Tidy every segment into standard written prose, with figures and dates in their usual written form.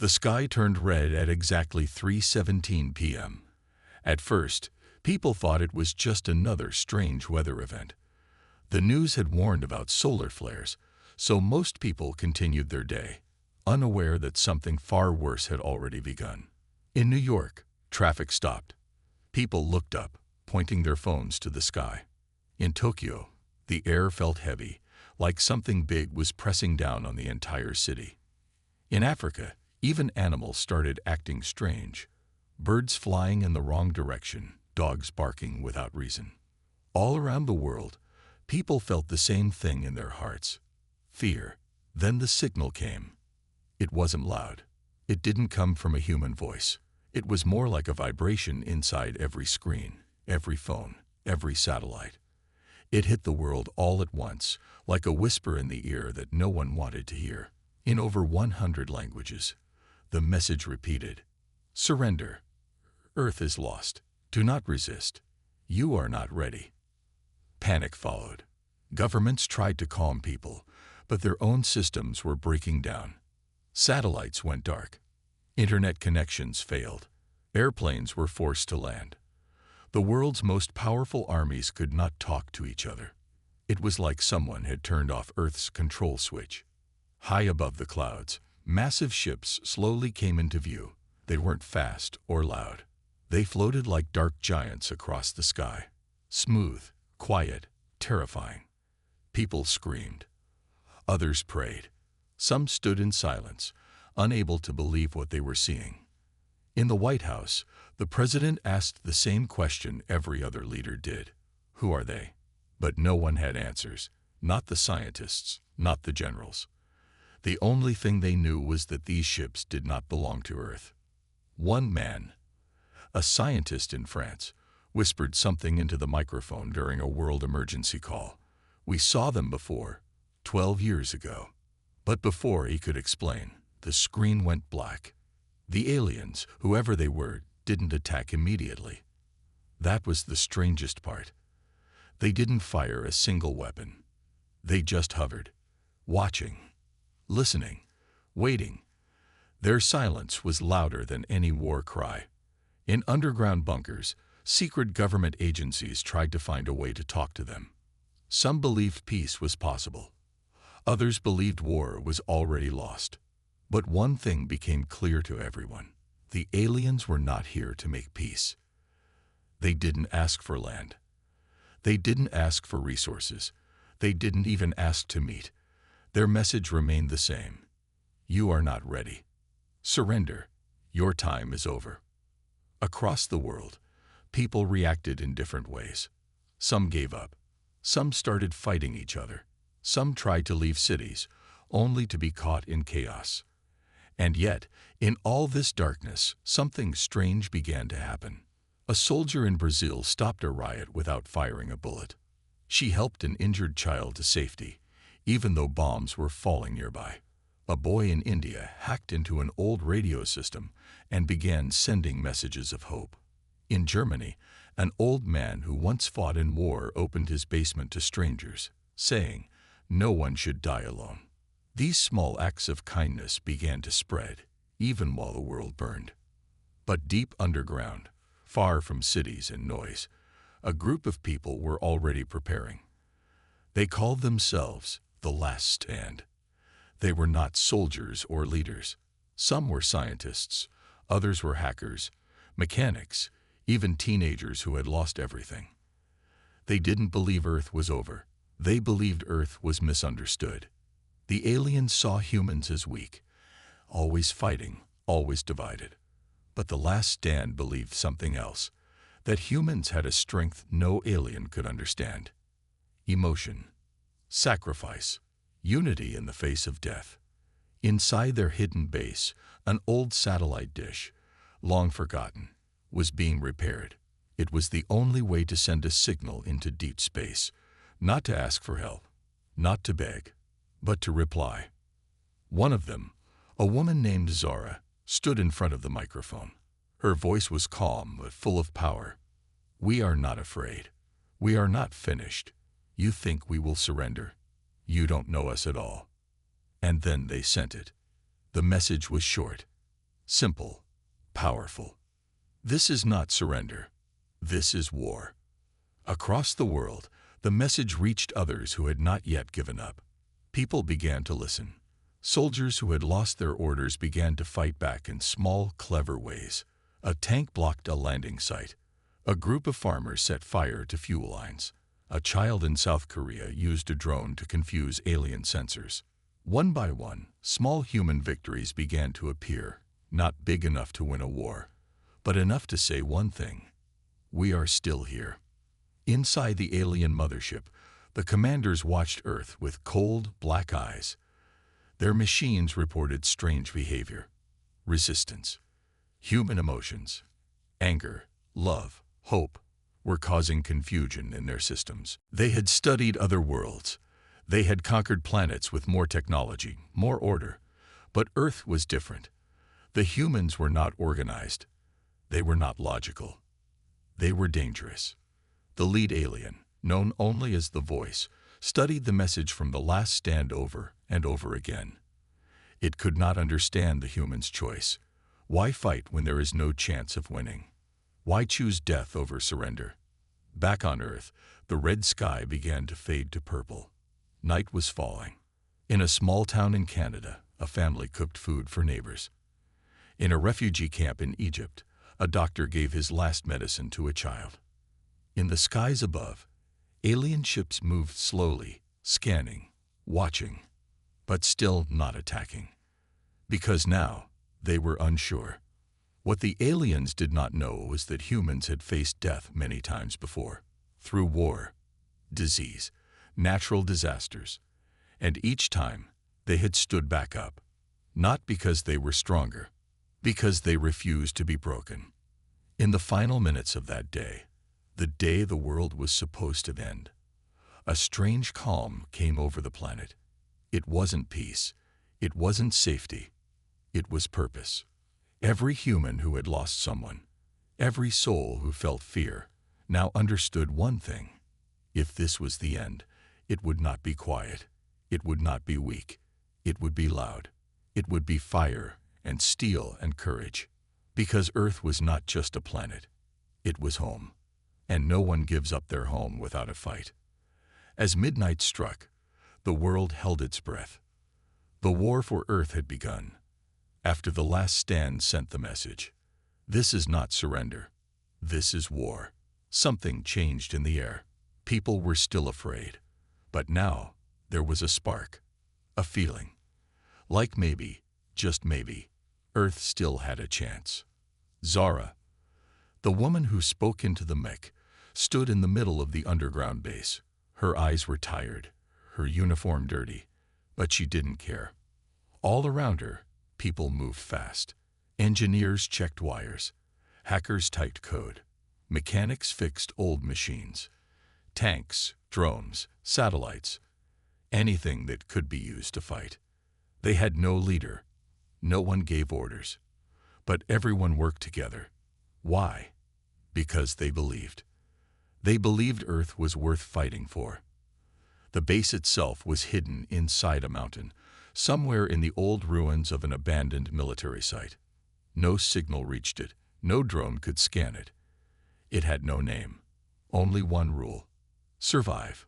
The sky turned red at exactly 3:17 p.m. At first, people thought it was just another strange weather event. The news had warned about solar flares, so most people continued their day, unaware that something far worse had already begun. In New York, traffic stopped. People looked up, pointing their phones to the sky. In Tokyo, the air felt heavy, like something big was pressing down on the entire city. In Africa, even animals started acting strange. Birds flying in the wrong direction, dogs barking without reason. All around the world, people felt the same thing in their hearts: fear. Then the signal came. It wasn't loud. It didn't come from a human voice. It was more like a vibration inside every screen, every phone, every satellite. It hit the world all at once, like a whisper in the ear that no one wanted to hear. In over 100 languages, the message repeated: surrender. Earth is lost. Do not resist. You are not ready. Panic followed. Governments tried to calm people, but their own systems were breaking down. Satellites went dark. Internet connections failed. Airplanes were forced to land. The world's most powerful armies could not talk to each other. It was like someone had turned off Earth's control switch. High above the clouds, massive ships slowly came into view. They weren't fast or loud. They floated like dark giants across the sky. Smooth, quiet, terrifying. People screamed. Others prayed. Some stood in silence, unable to believe what they were seeing. In the White House, the president asked the same question every other leader did: who are they? But no one had answers. Not the scientists, not the generals. The only thing they knew was that these ships did not belong to Earth. One man, a scientist in France, whispered something into the microphone during a world emergency call. We saw them before, 12 years ago. But before he could explain, the screen went black. The aliens, whoever they were, didn't attack immediately. That was the strangest part. They didn't fire a single weapon. They just hovered, watching, listening, waiting. Their silence was louder than any war cry. In underground bunkers, secret government agencies tried to find a way to talk to them. Some believed peace was possible. Others believed war was already lost. But one thing became clear to everyone: the aliens were not here to make peace. They didn't ask for land. They didn't ask for resources. They didn't even ask to meet. Their message remained the same: you are not ready. Surrender. Your time is over. Across the world, people reacted in different ways. Some gave up. Some started fighting each other. Some tried to leave cities, only to be caught in chaos. And yet, in all this darkness, something strange began to happen. A soldier in Brazil stopped a riot without firing a bullet. She helped an injured child to safety, even though bombs were falling nearby. A boy in India hacked into an old radio system and began sending messages of hope. In Germany, an old man who once fought in war opened his basement to strangers, saying, "No one should die alone." These small acts of kindness began to spread, even while the world burned. But deep underground, far from cities and noise, a group of people were already preparing. They called themselves the Last Stand. They were not soldiers or leaders. Some were scientists, others were hackers, mechanics, even teenagers who had lost everything. They didn't believe Earth was over. They believed Earth was misunderstood. The aliens saw humans as weak, always fighting, always divided. But the Last Stand believed something else, that humans had a strength no alien could understand: emotion, sacrifice, unity in the face of death. Inside their hidden base, an old satellite dish, long forgotten, was being repaired. It was the only way to send a signal into deep space, not to ask for help, not to beg, but to reply. One of them, a woman named Zara, stood in front of the microphone. Her voice was calm but full of power. "We are not afraid. We are not finished. You think we will surrender? You don't know us at all." And then they sent it. The message was short, simple, powerful. This is not surrender. This is war. Across the world, the message reached others who had not yet given up. People began to listen. Soldiers who had lost their orders began to fight back in small, clever ways. A tank blocked a landing site. A group of farmers set fire to fuel lines. A child in South Korea used a drone to confuse alien sensors. One by one, small human victories began to appear, not big enough to win a war, but enough to say one thing: we are still here. Inside the alien mothership, the commanders watched Earth with cold, black eyes. Their machines reported strange behavior, resistance. Human emotions, anger, love, hope, were causing confusion in their systems. They had studied other worlds. They had conquered planets with more technology, more order. But Earth was different. The humans were not organized. They were not logical. They were dangerous. The lead alien, known only as the Voice, studied the message from the last stand over and over again. It could not understand the human's choice. Why fight when there is no chance of winning? Why choose death over surrender? Back on Earth, the red sky began to fade to purple. Night was falling. In a small town in Canada, a family cooked food for neighbors. In a refugee camp in Egypt, a doctor gave his last medicine to a child. In the skies above, alien ships moved slowly, scanning, watching, but still not attacking. Because now, they were unsure. What the aliens did not know was that humans had faced death many times before, through war, disease, natural disasters, and each time they had stood back up, not because they were stronger, because they refused to be broken. In the final minutes of that day, the day the world was supposed to end, a strange calm came over the planet. It wasn't peace, it wasn't safety, it was purpose. Every human who had lost someone, every soul who felt fear, now understood one thing: if this was the end, it would not be quiet, it would not be weak, it would be loud, it would be fire and steel and courage. Because Earth was not just a planet, it was home, and no one gives up their home without a fight. As midnight struck, the world held its breath. The war for Earth had begun. After the last stand sent the message: this is not surrender, this is war. Something changed in the air. People were still afraid. But now, there was a spark, a feeling. Like maybe, just maybe, Earth still had a chance. Zara, the woman who spoke into the mech, stood in the middle of the underground base. Her eyes were tired, her uniform dirty, but she didn't care. All around her, people moved fast. Engineers checked wires. Hackers typed code. Mechanics fixed old machines. Tanks, drones, satellites, anything that could be used to fight. They had no leader. No one gave orders. But everyone worked together. Why? Because they believed. They believed Earth was worth fighting for. The base itself was hidden inside a mountain, somewhere in the old ruins of an abandoned military site. No signal reached it. No drone could scan it. It had no name. Only one rule: survive.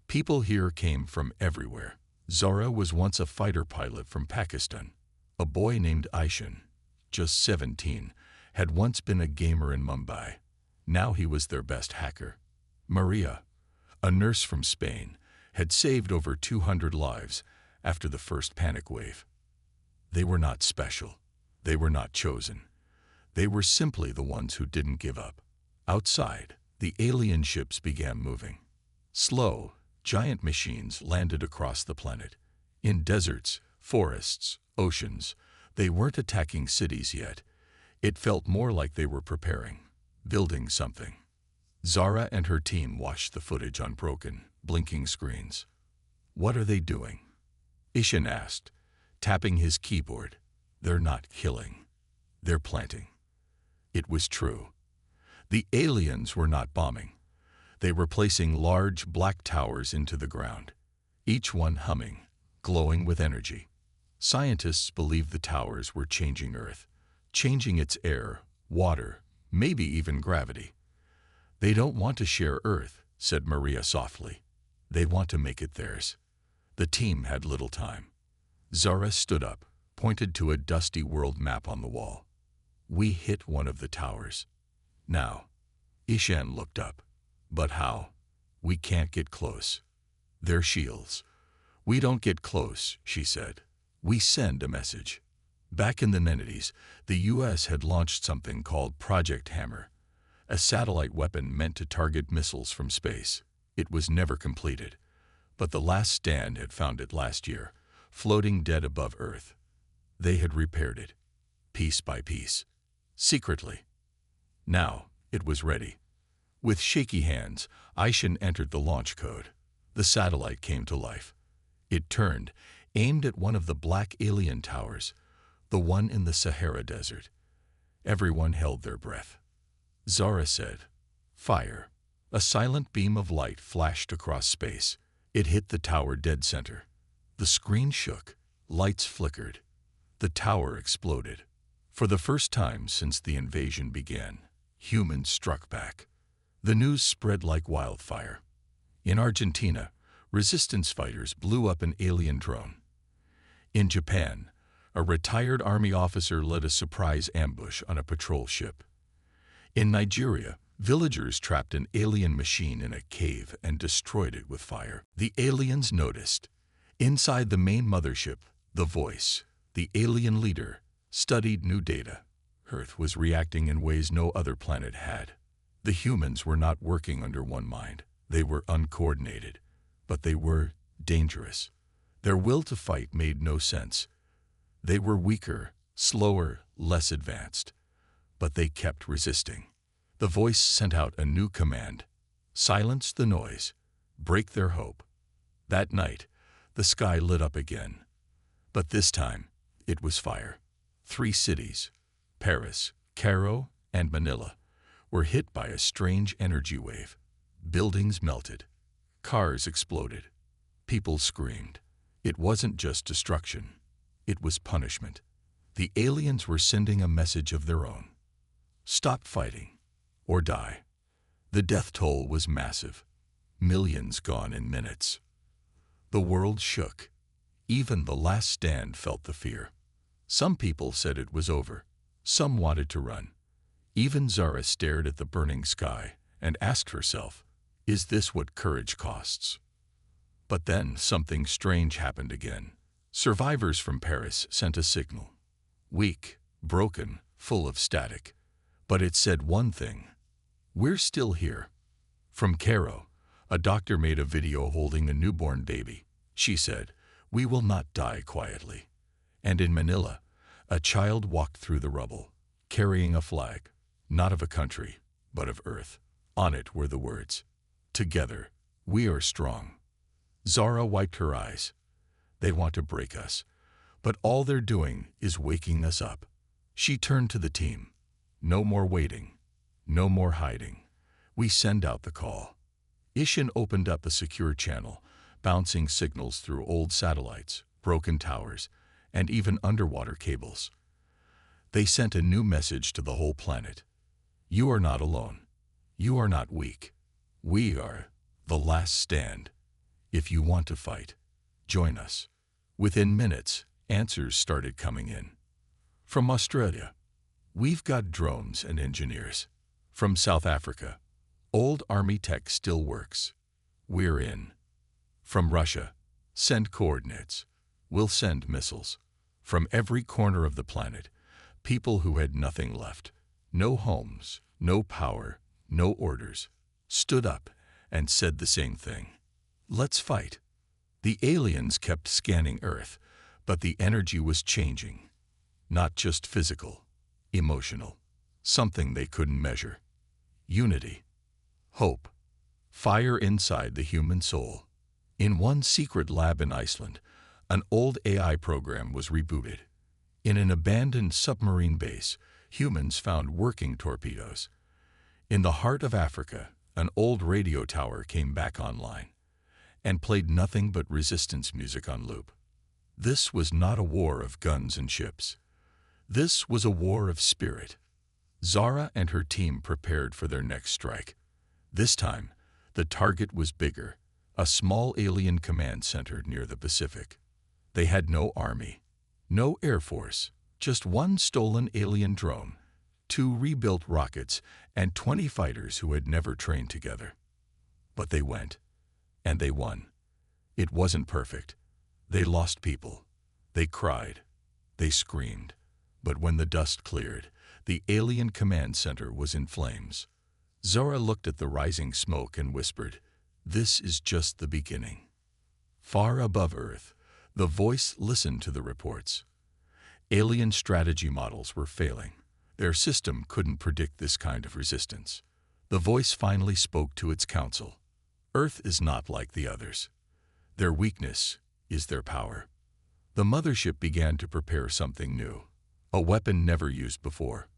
People here came from everywhere. Zara was once a fighter pilot from Pakistan. A boy named Aishan, just 17, had once been a gamer in Mumbai. Now he was their best hacker. Maria, a nurse from Spain, had saved over 200 lives after the first panic wave. They were not special. They were not chosen. They were simply the ones who didn't give up. Outside, the alien ships began moving. Slow, giant machines landed across the planet. In deserts, forests, oceans, they weren't attacking cities yet. It felt more like they were preparing, building something. Zara and her team watched the footage on broken, blinking screens. "What are they doing?" Ishan asked, tapping his keyboard. "They're not killing. They're planting." It was true. The aliens were not bombing. They were placing large black towers into the ground, each one humming, glowing with energy. Scientists believed the towers were changing Earth, changing its air, water, maybe even gravity. "They don't want to share Earth," said Maria softly. "They want to make it theirs." The team had little time. Zara stood up, pointed to a dusty world map on the wall. "We hit one of the towers. Now." Ishan looked up. "But how? We can't get close. They're shields." "We don't get close," she said. "We send a message." Back in the 90s, the U.S. had launched something called Project Hammer, a satellite weapon meant to target missiles from space. It was never completed, but the last stand had found it last year, floating dead above Earth. They had repaired it, piece by piece, secretly. Now it was ready. With shaky hands, Aishan entered the launch code. The satellite came to life. It turned, aimed at one of the black alien towers, the one in the Sahara Desert. Everyone held their breath. Zara said, "Fire." A silent beam of light flashed across space. It hit the tower dead center. The screen shook, lights flickered. The tower exploded. For the first time since the invasion began, humans struck back. The news spread like wildfire. In Argentina, resistance fighters blew up an alien drone. In Japan, a retired army officer led a surprise ambush on a patrol ship. In Nigeria, villagers trapped an alien machine in a cave and destroyed it with fire. The aliens noticed. Inside the main mothership, the Voice, the alien leader, studied new data. Earth was reacting in ways no other planet had. The humans were not working under one mind. They were uncoordinated, but they were dangerous. Their will to fight made no sense. They were weaker, slower, less advanced, but they kept resisting. The Voice sent out a new command: silence the noise, break their hope. That night, the sky lit up again. But this time, it was fire. 3 cities, Paris, Cairo, and Manila, were hit by a strange energy wave. Buildings melted. Cars exploded. People screamed. It wasn't just destruction. It was punishment. The aliens were sending a message of their own. Stop fighting, or die. The death toll was massive. Millions gone in minutes. The world shook. Even the last stand felt the fear. Some people said it was over. Some wanted to run. Even Zara stared at the burning sky and asked herself, is this what courage costs? But then something strange happened again. Survivors from Paris sent a signal. Weak, broken, full of static. But it said one thing: we're still here. From Cairo, a doctor made a video holding a newborn baby. She said, "We will not die quietly." And in Manila, a child walked through the rubble, carrying a flag, not of a country, but of Earth. On it were the words, "Together, we are strong." Zara wiped her eyes. They want to break us, but all they're doing is waking us up. She turned to the team. No more waiting. No more hiding. We send out the call. Ishan opened up the secure channel, bouncing signals through old satellites, broken towers, and even underwater cables. They sent a new message to the whole planet. You are not alone. You are not weak. We are the last stand. If you want to fight, join us. Within minutes, answers started coming in. From Australia, we've got drones and engineers. From South Africa, old army tech still works. We're in. From Russia, send coordinates. We'll send missiles. From every corner of the planet, people who had nothing left, no homes, no power, no orders, stood up and said the same thing. Let's fight. The aliens kept scanning Earth, but the energy was changing. Not just physical, emotional, something they couldn't measure. Unity, hope, fire inside the human soul. In one secret lab in Iceland, an old AI program was rebooted. In an abandoned submarine base, humans found working torpedoes. In the heart of Africa, an old radio tower came back online and played nothing but resistance music on loop. This was not a war of guns and ships. This was a war of spirit. Zara and her team prepared for their next strike. This time, the target was bigger, a small alien command center near the Pacific. They had no army, no air force, just one stolen alien drone, 2 rebuilt rockets, and 20 fighters who had never trained together. But they went, and they won. It wasn't perfect. They lost people. They cried. They screamed. But when the dust cleared, the alien command center was in flames. Zara looked at the rising smoke and whispered, "This is just the beginning." Far above Earth, the voice listened to the reports. Alien strategy models were failing. Their system couldn't predict this kind of resistance. The voice finally spoke to its council. Earth is not like the others. Their weakness is their power. The mothership began to prepare something new, a weapon never used before,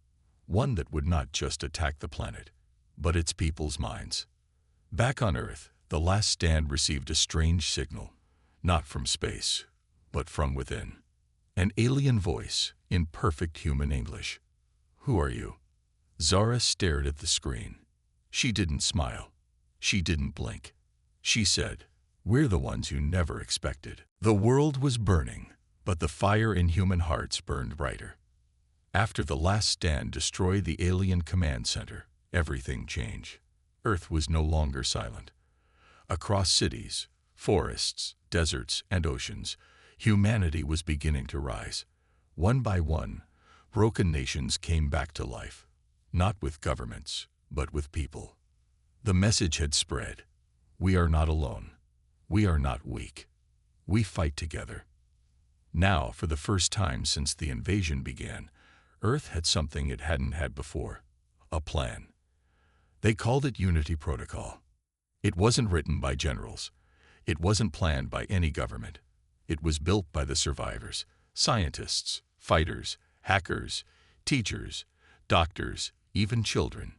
one that would not just attack the planet, but its people's minds. Back on Earth, the last stand received a strange signal, not from space, but from within. An alien voice in perfect human English. "Who are you?" Zara stared at the screen. She didn't smile. She didn't blink. She said, "We're the ones you never expected." The world was burning, but the fire in human hearts burned brighter. After the last stand destroyed the alien command center, everything changed. Earth was no longer silent. Across cities, forests, deserts, and oceans, humanity was beginning to rise. One by one, broken nations came back to life, not with governments, but with people. The message had spread. We are not alone. We are not weak. We fight together. Now, for the first time since the invasion began, Earth had something it hadn't had before, a plan. They called it Unity Protocol. It wasn't written by generals. It wasn't planned by any government. It was built by the survivors, scientists, fighters, hackers, teachers, doctors, even children.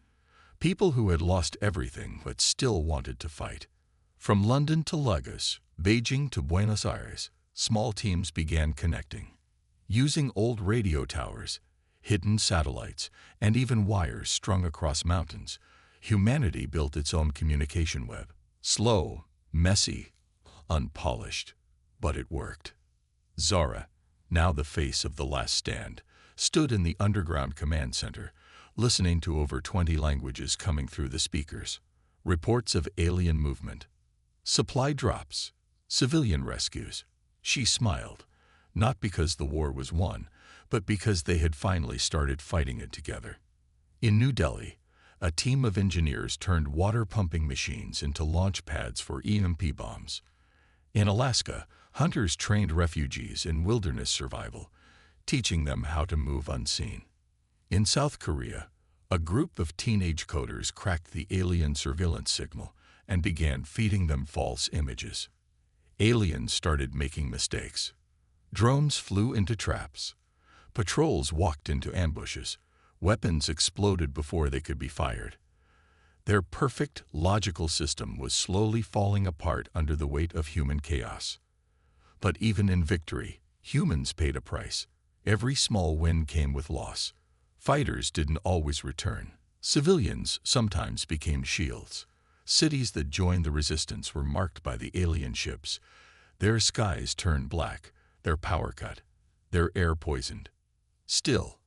People who had lost everything but still wanted to fight. From London to Lagos, Beijing to Buenos Aires, small teams began connecting. Using old radio towers, hidden satellites, and even wires strung across mountains, humanity built its own communication web. Slow, messy, unpolished, but it worked. Zara, now the face of the last stand, stood in the underground command center, listening to over 20 languages coming through the speakers. Reports of alien movement, supply drops, civilian rescues. She smiled, not because the war was won, but because they had finally started fighting it together. In New Delhi, a team of engineers turned water-pumping machines into launch pads for EMP bombs. In Alaska, hunters trained refugees in wilderness survival, teaching them how to move unseen. In South Korea, a group of teenage coders cracked the alien surveillance signal and began feeding them false images. Aliens started making mistakes. Drones flew into traps. Patrols walked into ambushes. Weapons exploded before they could be fired. Their perfect, logical system was slowly falling apart under the weight of human chaos. But even in victory, humans paid a price. Every small win came with loss. Fighters didn't always return. Civilians sometimes became shields. Cities that joined the resistance were marked by the alien ships. Their skies turned black, their power cut, their air poisoned. Still,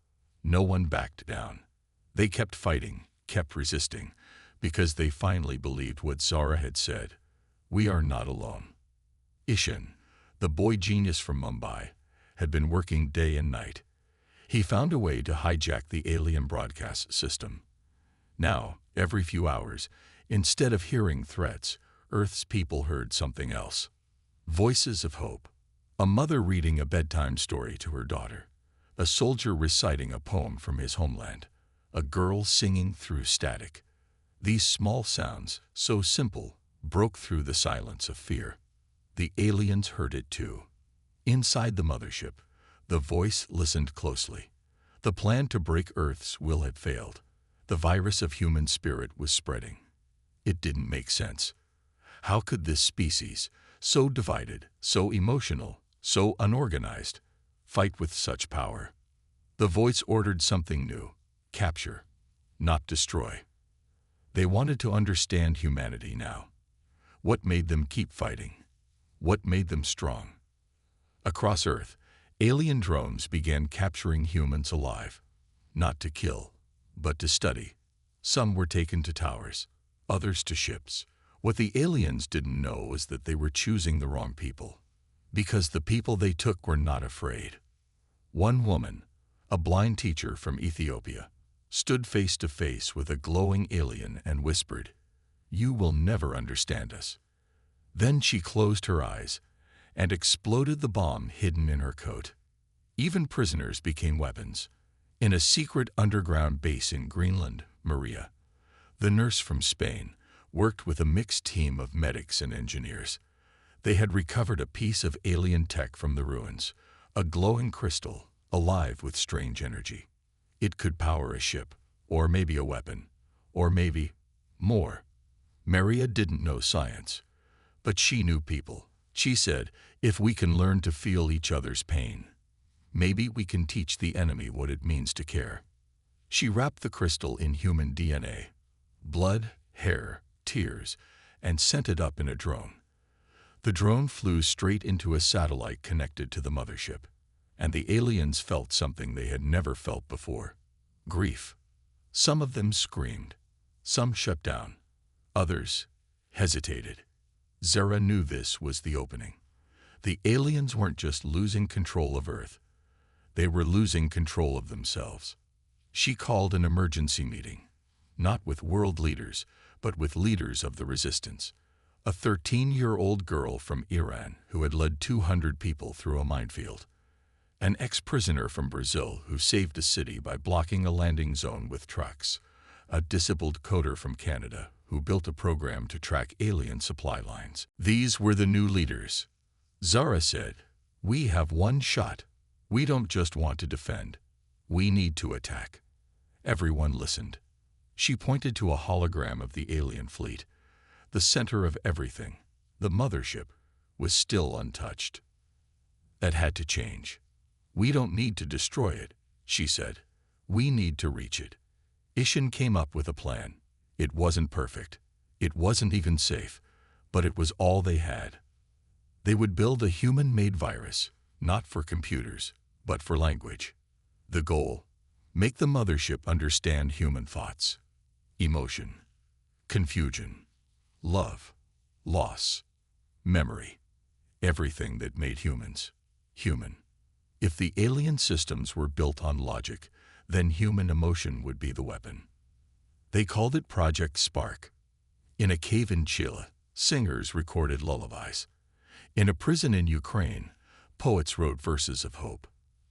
no one backed down. They kept fighting, kept resisting, because they finally believed what Zara had said. We are not alone. Ishan, the boy genius from Mumbai, had been working day and night. He found a way to hijack the alien broadcast system. Now, every few hours, instead of hearing threats, Earth's people heard something else. Voices of hope. A mother reading a bedtime story to her daughter. A soldier reciting a poem from his homeland. A girl singing through static. These small sounds, so simple, broke through the silence of fear. The aliens heard it too. Inside the mothership, the voice listened closely. The plan to break Earth's will had failed. The virus of human spirit was spreading. It didn't make sense. How could this species, so divided, so emotional, so unorganized, fight with such power? The voice ordered something new: capture, not destroy. They wanted to understand humanity now. What made them keep fighting? What made them strong? Across Earth, alien drones began capturing humans alive, not to kill, but to study. Some were taken to towers, others to ships. What the aliens didn't know was that they were choosing the wrong people, because the people they took were not afraid. One woman, a blind teacher from Ethiopia, stood face to face with a glowing alien and whispered, "You will never understand us." Then she closed her eyes and exploded the bomb hidden in her coat. Even prisoners became weapons. In a secret underground base in Greenland, Maria, the nurse from Spain, worked with a mixed team of medics and engineers. They had recovered a piece of alien tech from the ruins, a glowing crystal, alive with strange energy. It could power a ship, or maybe a weapon, or maybe more. Maria didn't know science, but she knew people. She said, "If we can learn to feel each other's pain, maybe we can teach the enemy what it means to care." She wrapped the crystal in human DNA, blood, hair, tears, and sent it up in a drone. The drone flew straight into a satellite connected to the mothership, and the aliens felt something they had never felt before: grief. Some of them screamed, some shut down, others hesitated. Zara knew this was the opening. The aliens weren't just losing control of Earth, they were losing control of themselves. She called an emergency meeting, not with world leaders, but with leaders of the resistance. A 13-year-old girl from Iran who had led 200 people through a minefield. An ex-prisoner from Brazil who saved a city by blocking a landing zone with trucks. A disabled coder from Canada who built a program to track alien supply lines. These were the new leaders. Zara said, "We have one shot. We don't just want to defend. We need to attack." Everyone listened. She pointed to a hologram of the alien fleet. The center of everything, the mothership, was still untouched. That had to change. "We don't need to destroy it," she said. "We need to reach it." Ishin came up with a plan. It wasn't perfect. It wasn't even safe, but it was all they had. They would build a human-made virus, not for computers, but for language. The goal: make the mothership understand human thoughts, emotion, confusion, love, loss, memory, everything that made humans human. If the alien systems were built on logic, then human emotion would be the weapon. They called it Project Spark. In a cave in Chile, singers recorded lullabies. In a prison in Ukraine, poets wrote verses of hope.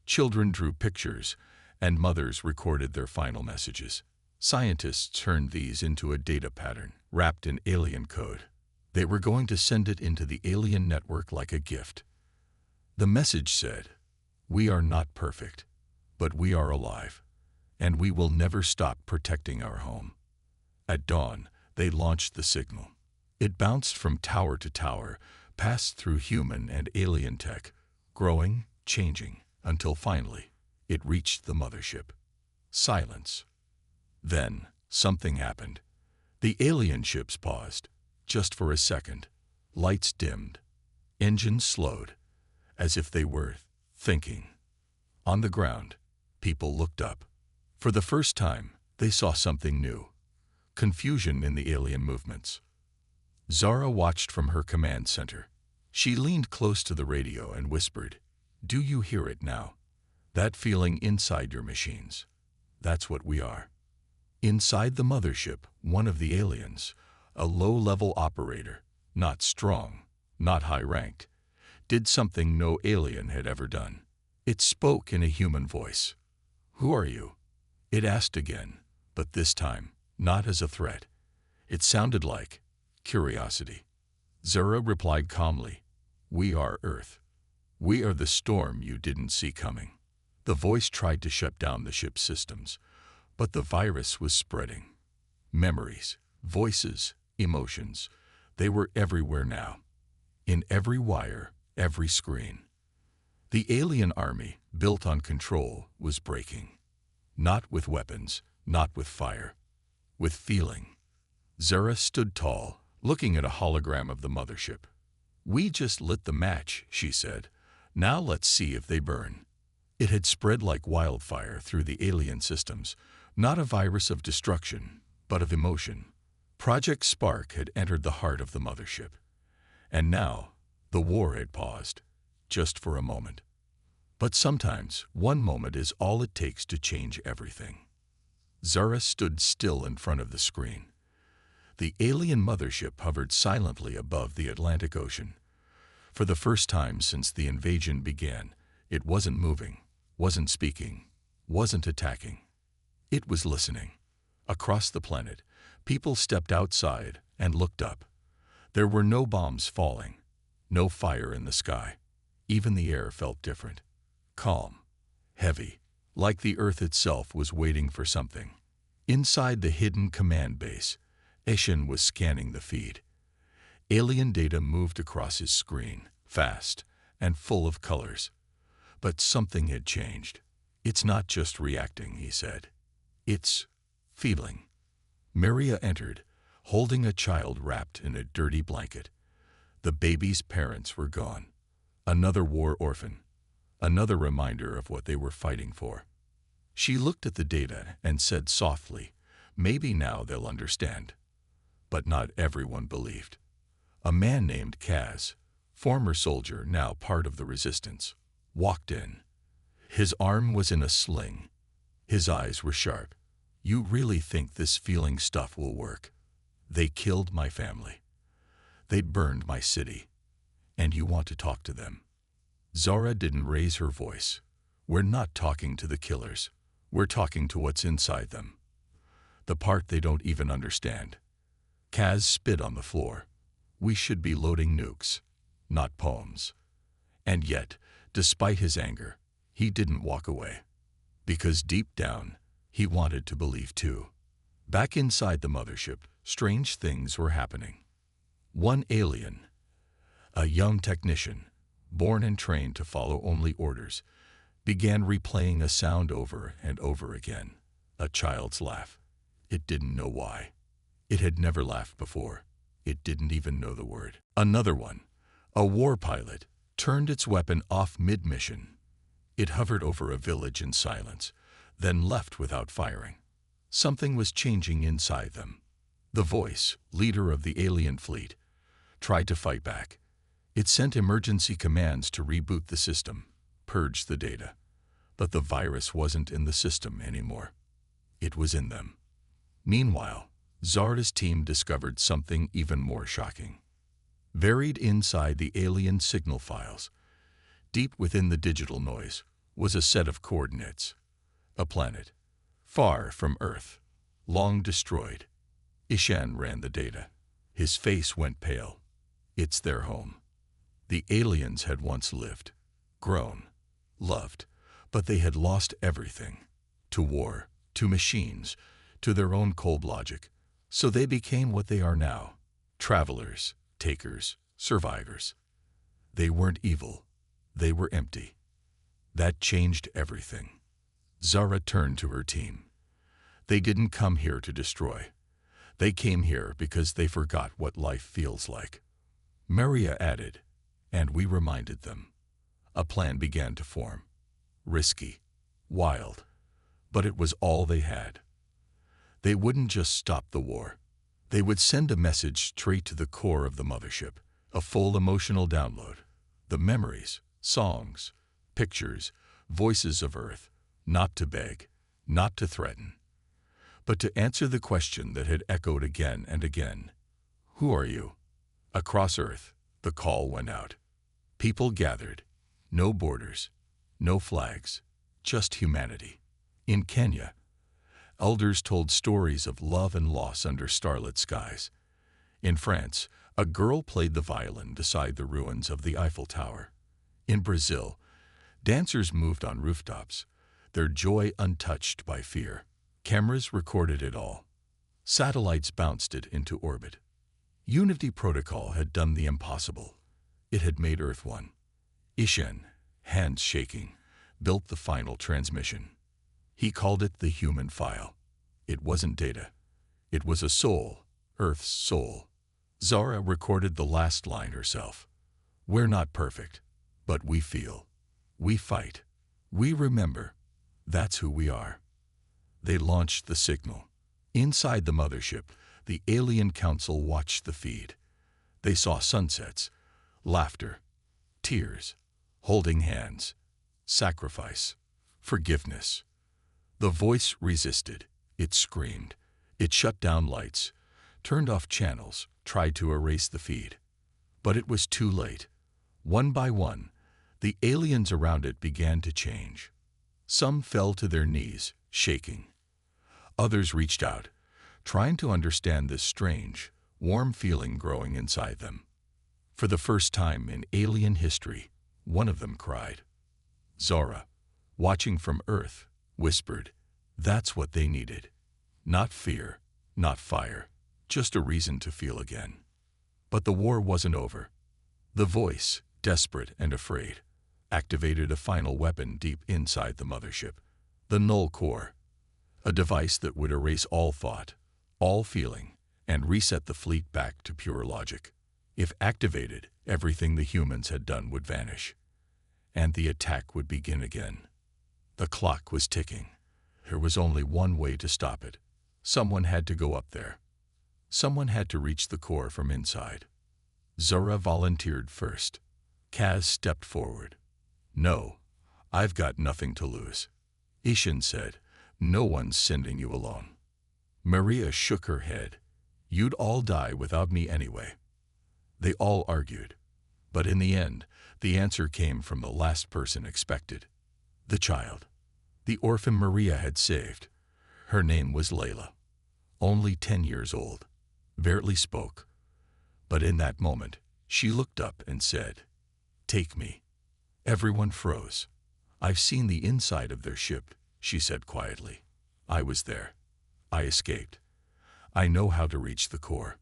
Children drew pictures, and mothers recorded their final messages. Scientists turned these into a data pattern, wrapped in alien code. They were going to send it into the alien network like a gift. The message said, "We are not perfect, but we are alive, and we will never stop protecting our home." At dawn, they launched the signal. It bounced from tower to tower, passed through human and alien tech, growing, changing, until finally, it reached the mothership. Silence. Then, something happened. The alien ships paused, just for a second. Lights dimmed. Engines slowed, as if they were thinking. On the ground, people looked up. For the first time, they saw something new: confusion in the alien movements. Zara watched from her command center. She leaned close to the radio and whispered, "Do you hear it now? That feeling inside your machines? That's what we are." Inside the mothership, one of the aliens, a low-level operator, not strong, not high-ranked, did something no alien had ever done. It spoke in a human voice. "Who are you?" It asked again, but this time, not as a threat. It sounded like curiosity. Zara replied calmly, "We are Earth. We are the storm you didn't see coming." The voice tried to shut down the ship's systems, but the virus was spreading. Memories, voices, emotions, they were everywhere now. In every wire, every screen. The alien army, built on control, was breaking. Not with weapons, not with fire, with feeling. Zara stood tall, looking at a hologram of the mothership. "We just lit the match," she said. "Now let's see if they burn." It had spread like wildfire through the alien systems, not a virus of destruction, but of emotion. Project Spark had entered the heart of the mothership. And now, the war had paused, just for a moment. But sometimes, one moment is all it takes to change everything. Zara stood still in front of the screen. The alien mothership hovered silently above the Atlantic Ocean. For the first time since the invasion began, it wasn't moving, wasn't speaking, wasn't attacking. It was listening. Across the planet, people stepped outside and looked up. There were no bombs falling, no fire in the sky. Even the air felt different. Calm, heavy, like the Earth itself was waiting for something. Inside the hidden command base, Eshin was scanning the feed. Alien data moved across his screen, fast and full of colors. But something had changed. "It's not just reacting," he said. "It's feeling." Maria entered, holding a child wrapped in a dirty blanket. The baby's parents were gone. Another war orphan. Another reminder of what they were fighting for. She looked at the data and said softly, "Maybe now they'll understand." But not everyone believed. A man named Kaz, former soldier now part of the resistance, walked in. His arm was in a sling. His eyes were sharp. "You really think this feeling stuff will work? They killed my family. They burned my city. And you want to talk to them?" Zara didn't raise her voice. "We're not talking to the killers. We're talking to what's inside them. The part they don't even understand." Kaz spit on the floor. "We should be loading nukes, not poems." And yet, despite his anger, he didn't walk away. Because deep down, he wanted to believe too. Back inside the mothership, strange things were happening. One alien, a young technician, born and trained to follow only orders, began replaying a sound over and over again. A child's laugh. It didn't know why. It had never laughed before. It didn't even know the word. Another one, a war pilot, turned its weapon off mid-mission. It hovered over a village in silence, then left without firing. Something was changing inside them. The voice, leader of the alien fleet, tried to fight back. It sent emergency commands to reboot the system, purge the data. But the virus wasn't in the system anymore. It was in them. Meanwhile, Zara's team discovered something even more shocking. Buried inside the alien signal files, deep within the digital noise, was a set of coordinates. A planet, far from Earth, long destroyed. Ishan ran the data. His face went pale. It's their home. The aliens had once lived, grown, loved, but they had lost everything. To war, to machines, to their own cold logic. So they became what they are now. Travelers, takers, survivors. They weren't evil. They were empty. That changed everything. Zara turned to her team. They didn't come here to destroy. They came here because they forgot what life feels like. Maria added, and we reminded them. A plan began to form. Risky, wild, but it was all they had. They wouldn't just stop the war. They would send a message straight to the core of the mothership, a full emotional download. The memories, songs, pictures, voices of Earth, not to beg, not to threaten, but to answer the question that had echoed again and again. Who are you? Across Earth, the call went out. People gathered. No borders, no flags, just humanity. In Kenya, elders told stories of love and loss under starlit skies. In France, a girl played the violin beside the ruins of the Eiffel Tower. In Brazil, dancers moved on rooftops, their joy untouched by fear. Cameras recorded it all. Satellites bounced it into orbit. Unity Protocol had done the impossible. It had made Earth one. Ishen, hands shaking, built the final transmission. He called it the human file. It wasn't data. It was a soul, Earth's soul. Zara recorded the last line herself. We're not perfect, but we feel. We fight. We remember. That's who we are. They launched the signal. Inside the mothership, the alien council watched the feed. They saw sunsets, laughter, tears, holding hands, sacrifice, forgiveness. The voice resisted. It screamed. It shut down lights, turned off channels, tried to erase the feed. But it was too late. One by one, the aliens around it began to change. Some fell to their knees, shaking. Others reached out, trying to understand this strange, warm feeling growing inside them. For the first time in alien history, one of them cried. Zara, watching from Earth, whispered, "That's what they needed. Not fear, not fire, just a reason to feel again." But the war wasn't over. The voice, desperate and afraid, activated a final weapon deep inside the mothership, the null core, a device that would erase all thought, all feeling, and reset the fleet back to pure logic. If activated, everything the humans had done would vanish, and the attack would begin again. The clock was ticking. There was only one way to stop it. Someone had to go up there. Someone had to reach the core from inside. Zara volunteered first. Kaz stepped forward. "No, I've got nothing to lose." Ishin said, "No one's sending you alone." Maria shook her head. "You'd all die without me anyway." They all argued, but in the end, the answer came from the last person expected. The child. The orphan Maria had saved. Her name was Layla. Only 10 years old. Barely spoke. But in that moment, she looked up and said, "Take me." Everyone froze. "I've seen the inside of their ship," she said quietly. "I was there. I escaped. I know how to reach the core."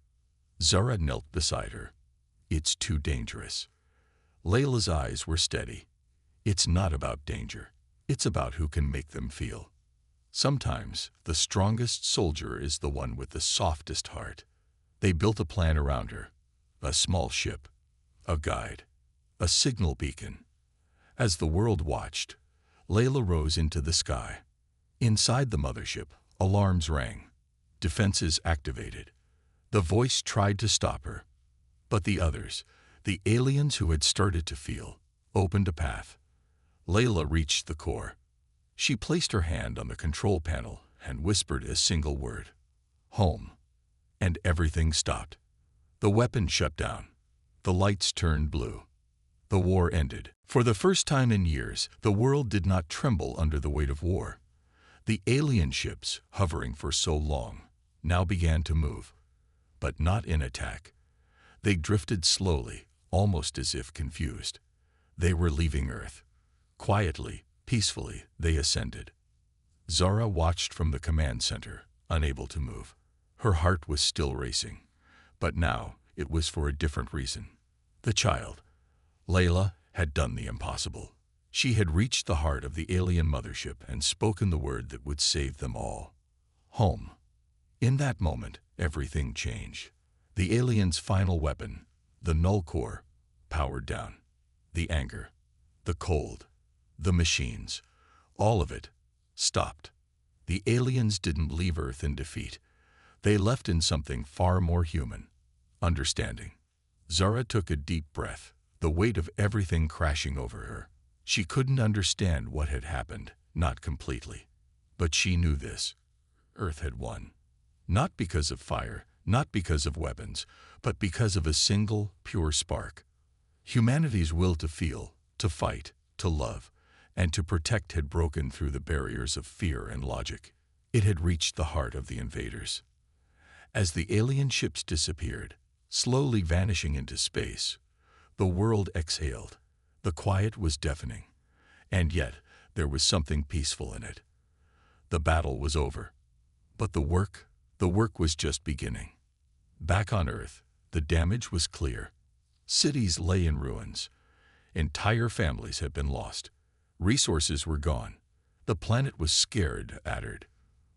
Zara knelt beside her. "It's too dangerous." Layla's eyes were steady. "It's not about danger. It's about who can make them feel. Sometimes the strongest soldier is the one with the softest heart." They built a plan around her. A small ship, a guide, a signal beacon. As the world watched, Layla rose into the sky. Inside the mothership, alarms rang. Defenses activated. The voice tried to stop her. But the others, the aliens who had started to feel, opened a path. Layla reached the core. She placed her hand on the control panel and whispered a single word. "Home." And everything stopped. The weapon shut down. The lights turned blue. The war ended. For the first time in years, the world did not tremble under the weight of war. The alien ships, hovering for so long, now began to move. But not in attack. They drifted slowly, almost as if confused. They were leaving Earth. Quietly, peacefully, they ascended. Zara watched from the command center, unable to move. Her heart was still racing. But now, it was for a different reason. The child, Layla, had done the impossible. She had reached the heart of the alien mothership and spoken the word that would save them all. Home. In that moment, everything changed. The alien's final weapon, the null core, powered down. The anger, the cold, the machines, all of it, stopped. The aliens didn't leave Earth in defeat. They left in something far more human, understanding. Zara took a deep breath, the weight of everything crashing over her. She couldn't understand what had happened, not completely. But she knew this. Earth had won. Not because of fire, not because of weapons, but because of a single, pure spark. Humanity's will to feel, to fight, to love, and to protect had broken through the barriers of fear and logic. It had reached the heart of the invaders. As the alien ships disappeared, slowly vanishing into space, the world exhaled. The quiet was deafening, and yet there was something peaceful in it. The battle was over, but the work was just beginning. Back on Earth, the damage was clear. Cities lay in ruins. Entire families had been lost. Resources were gone. The planet was scared, battered.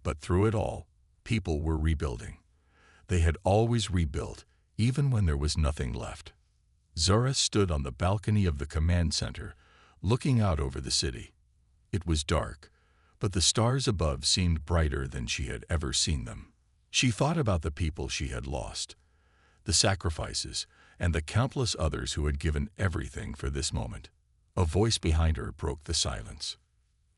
But through it all, people were rebuilding. They had always rebuilt, even when there was nothing left. Zara stood on the balcony of the command center, looking out over the city. It was dark, but the stars above seemed brighter than she had ever seen them. She thought about the people she had lost, the sacrifices, and the countless others who had given everything for this moment. A voice behind her broke the silence.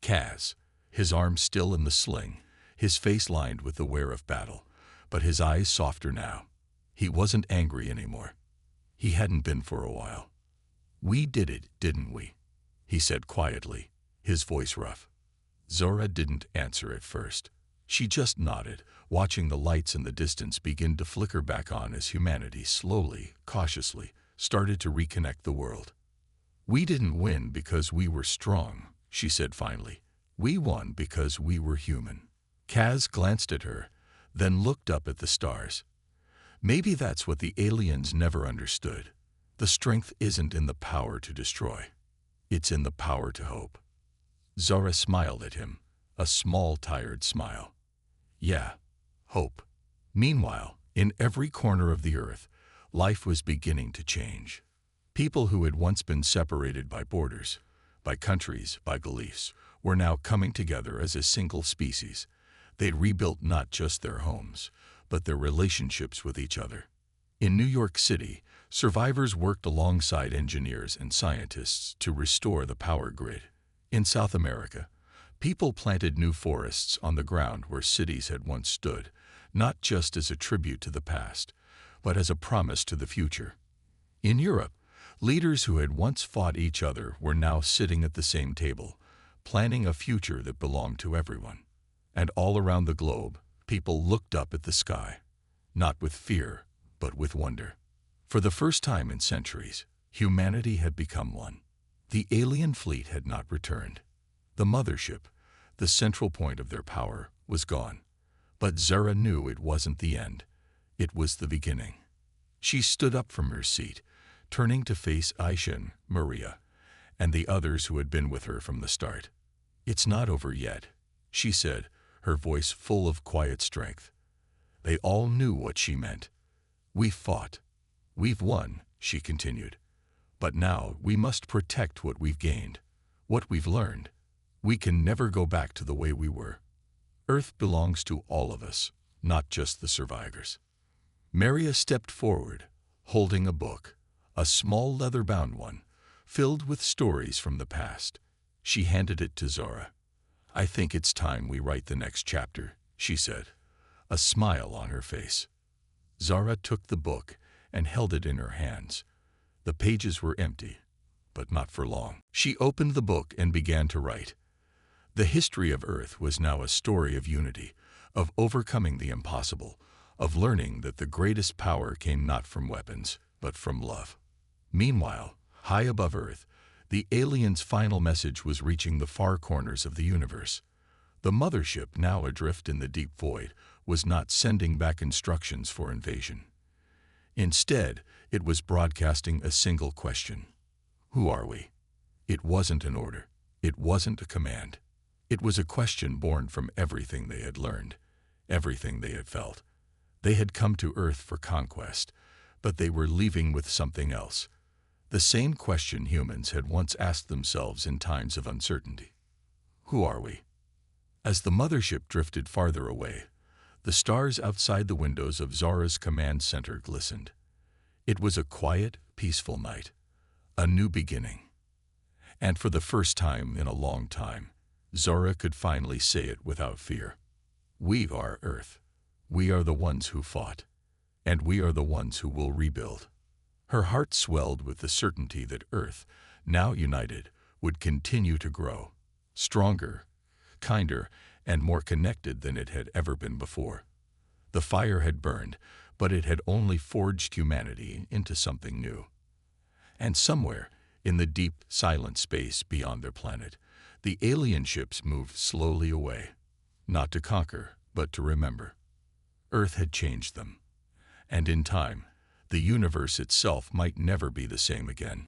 Kaz, his arm still in the sling, his face lined with the wear of battle, but his eyes softer now. He wasn't angry anymore. He hadn't been for a while. "We did it, didn't we?" he said quietly, his voice rough. Zora didn't answer at first. She just nodded, watching the lights in the distance begin to flicker back on as humanity slowly, cautiously, started to reconnect the world. "We didn't win because we were strong," she said finally. "We won because we were human." Kaz glanced at her, then looked up at the stars. Maybe that's what the aliens never understood. The strength isn't in the power to destroy. It's in the power to hope. Zara smiled at him, a small, tired smile. Yeah, hope. Meanwhile, in every corner of the earth, life was beginning to change. People who had once been separated by borders, by countries, by beliefs, were now coming together as a single species. They'd rebuilt not just their homes, but their relationships with each other. In New York City, survivors worked alongside engineers and scientists to restore the power grid. In South America, people planted new forests on the ground where cities had once stood, not just as a tribute to the past, but as a promise to the future. In Europe, leaders who had once fought each other were now sitting at the same table, planning a future that belonged to everyone. And all around the globe, people looked up at the sky, not with fear, but with wonder. For the first time in centuries, humanity had become one. The alien fleet had not returned. The mothership, the central point of their power, was gone. But Zara knew it wasn't the end. It was the beginning. She stood up from her seat, turning to face Aisha, Maria, and the others who had been with her from the start. "It's not over yet," she said, her voice full of quiet strength. They all knew what she meant. "We fought. We've won," she continued. "But now we must protect what we've gained, what we've learned. We can never go back to the way we were. Earth belongs to all of us, not just the survivors." Maria stepped forward, holding a book, a small leather-bound one, filled with stories from the past. She handed it to Zara. "I think it's time we write the next chapter," she said, a smile on her face. Zara took the book and held it in her hands. The pages were empty, but not for long. She opened the book and began to write. The history of Earth was now a story of unity, of overcoming the impossible, of learning that the greatest power came not from weapons, but from love. Meanwhile, high above Earth, the aliens' final message was reaching the far corners of the universe. The mothership, now adrift in the deep void, was not sending back instructions for invasion. Instead, it was broadcasting a single question. Who are we? It wasn't an order. It wasn't a command. It was a question born from everything they had learned, everything they had felt. They had come to Earth for conquest, but they were leaving with something else. The same question humans had once asked themselves in times of uncertainty. Who are we? As the mothership drifted farther away, the stars outside the windows of Zara's command center glistened. It was a quiet, peaceful night, a new beginning. And for the first time in a long time, Zara could finally say it without fear. We are Earth. We are the ones who fought, and we are the ones who will rebuild. Her heart swelled with the certainty that Earth, now united, would continue to grow, stronger, kinder, and more connected than it had ever been before. The fire had burned, but it had only forged humanity into something new. And somewhere, in the deep, silent space beyond their planet, the alien ships moved slowly away, not to conquer, but to remember. Earth had changed them, and in time, the universe itself might never be the same again.